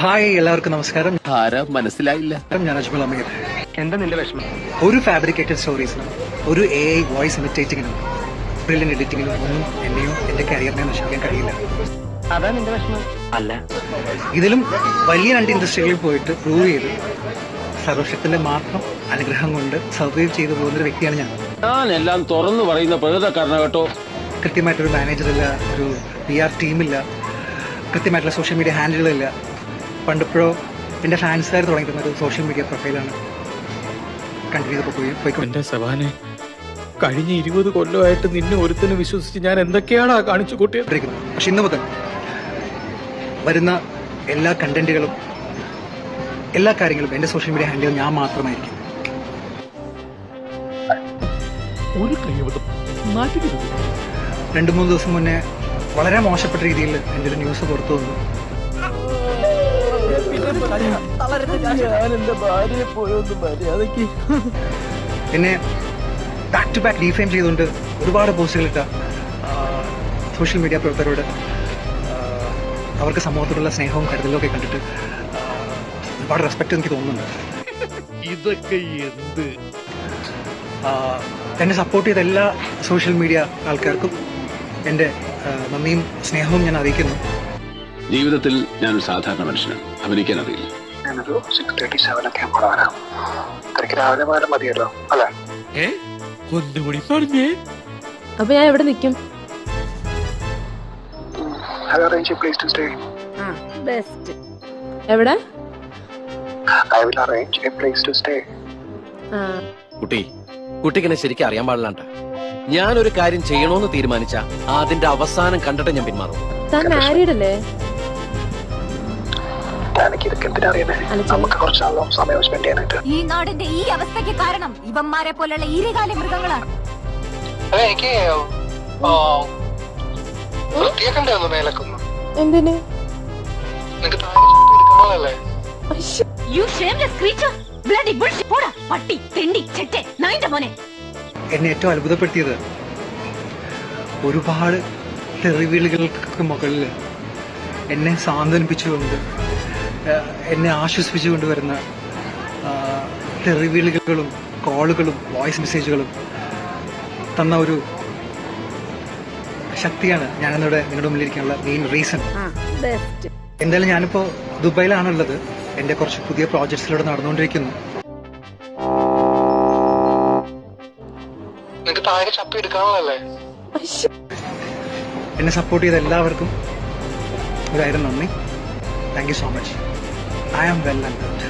Hi, എല്ലാവർക്കും നമസ്കാരം. മനസ്സിലായില്ല. ഞാൻ അജ്മൽ അമീർ. എന്താ നിന്റെ വിഷമം? ഒരു ഫാബ്രിക്കേറ്റഡ് സ്റ്റോറീസിനും ഒരു AI വോയിസ് ഇമിറ്റേറ്റിങ്ങിനും ബ്രില്യൻ എഡിറ്റിങ്ങിനും ഒന്നും എന്നെയോ എന്റെ കരിയറിനെ നശിപ്പിക്കാൻ കഴിയില്ല. അതാ നിന്റെ വിഷമം? അല്ല, ഇതിലും വലിയ രണ്ട് ഇൻഡസ്ട്രികളിൽ പോയിട്ട് പ്രൂവ് ചെയ്ത് സർവശക്തിന്റെ മാത്രം അനുഗ്രഹം കൊണ്ട് സർവൈവ് ചെയ്തു പോകുന്നൊരു വ്യക്തിയാണ് ഞാൻ. എല്ലാം തുറന്നു പറയുന്ന പ്രകൃതക്കാരന കേട്ടോ. കൃത്യമായിട്ടൊരു മാനേജറില്ല, ഒരു PR ടീമില്ല, കൃത്യമായിട്ടുള്ള സോഷ്യൽ മീഡിയ ഹാൻഡിലുകളില്ല. പണ്ടിപ്പോഴോ എൻ്റെ ഫാൻസുകാർ തുടങ്ങിയിരുന്ന ഒരു സോഷ്യൽ മീഡിയ പ്രൊഫൈലാണ് കണ്ടിന്യൂ ചെയ്ത് പോയിക്കൊണ്ട്. സവാനെ, കഴിഞ്ഞ 20 കൊല്ലമായിട്ട് നിന്നെ ഒരുത്തനെ വിശ്വസിച്ച് ഞാൻ എന്തൊക്കെയാണ് കാണിച്ചു കൂട്ടിയിരിക്കുന്നത്. പക്ഷെ ഇന്ന് മുതൽ വരുന്ന എല്ലാ കണ്ടന്റുകളും എല്ലാ കാര്യങ്ങളും എൻ്റെ സോഷ്യൽ മീഡിയ ഹാൻഡിൽ ഞാൻ മാത്രമായിരിക്കും. ഒരു കൈവതം 2-3 ദിവസം മുന്നേ വളരെ മോശപ്പെട്ട രീതിയിൽ എൻ്റെ ഒരു ന്യൂസ് പുറത്തു വന്നു. എന്നെ ബാക്ക് ടു ബാക്ക് ഡീഫെയിം ചെയ്തുകൊണ്ട് ഒരുപാട് പോസ്റ്റുകളിട്ട സോഷ്യൽ മീഡിയ പ്രവർത്തകരോട് അവർക്ക് സമൂഹത്തോടുള്ള സ്നേഹവും കരുതലും ഒക്കെ കണ്ടിട്ട് ഒരുപാട് റെസ്പെക്ട് എനിക്ക് തോന്നുന്നുണ്ട്. ഇതൊക്കെ എന്ത്? എന്നെ സപ്പോർട്ട് ചെയ്ത എല്ലാ സോഷ്യൽ മീഡിയ ആൾക്കാർക്കും എൻ്റെ നന്ദിയും സ്നേഹവും ഞാൻ അറിയിക്കുന്നു. ജീവിതത്തിൽ ഞാൻ സാധാരണ മനുഷ്യനാണ്, അഭിനയിക്കാൻ അറിയില്ല. ഞാനൊരു 6:37 ഒക്കെ ആകുമ്പോൾ വരാം. തിരക്ക് രാവിലെ പോയാലും മതിയല്ലോ അല്ലേ? ഒന്നുകൂടി പറഞ്ഞേ. അപ്പൊ ഞാൻ എവിടെ നിൽക്കും? എവിടെ? കുട്ടിക്കിനെ ശരിക്കും അറിയാൻ പാടില്ലാണ്ട. ഞാനൊരു കാര്യം ചെയ്യണോന്ന് തീരുമാനിച്ച അതിന്റെ അവസാനം കണ്ടിട്ട് ഞാൻ പിന്മാറും. താൻ മാരീഡ് അല്ലേ? ഈ നാടിന്റെ ഈ അവസ്ഥയ്ക്ക് കാരണം ഇവന്മാരെ പോലുള്ള ഈരകാല മൃഗങ്ങളാണ്. എന്തിന്? എന്നെ ഏറ്റവും അത്ഭുതപ്പെടുത്തിയത് ഒരുപാട് തെറിവിളികൾക്ക് മുകളിൽ എന്നെ സാന്ത്വനിപ്പിച്ചുകൊണ്ട് എന്നെ ആശ്വസിപ്പിച്ചുകൊണ്ട് വരുന്ന തെറിവിളികളും കോളുകളും വോയിസ് മെസ്സേജുകളും തന്ന ഒരു ശക്തിയാണ് ഞാനിന്നിവിടെ നിങ്ങളുടെ മുന്നിലിരിക്കാനുള്ള മെയിൻ റീസൺ. എന്തായാലും ഞാനിപ്പോൾ ദുബായിലാണുള്ളത്. എൻ്റെ കുറച്ച് പുതിയ പ്രോജക്ട്സിലൂടെ നടന്നുകൊണ്ടിരിക്കുന്നു. എന്നെ സപ്പോർട്ട് ചെയ്ത എല്ലാവർക്കും ഒരായിരം നന്ദി. Thank you so much. I am well and good.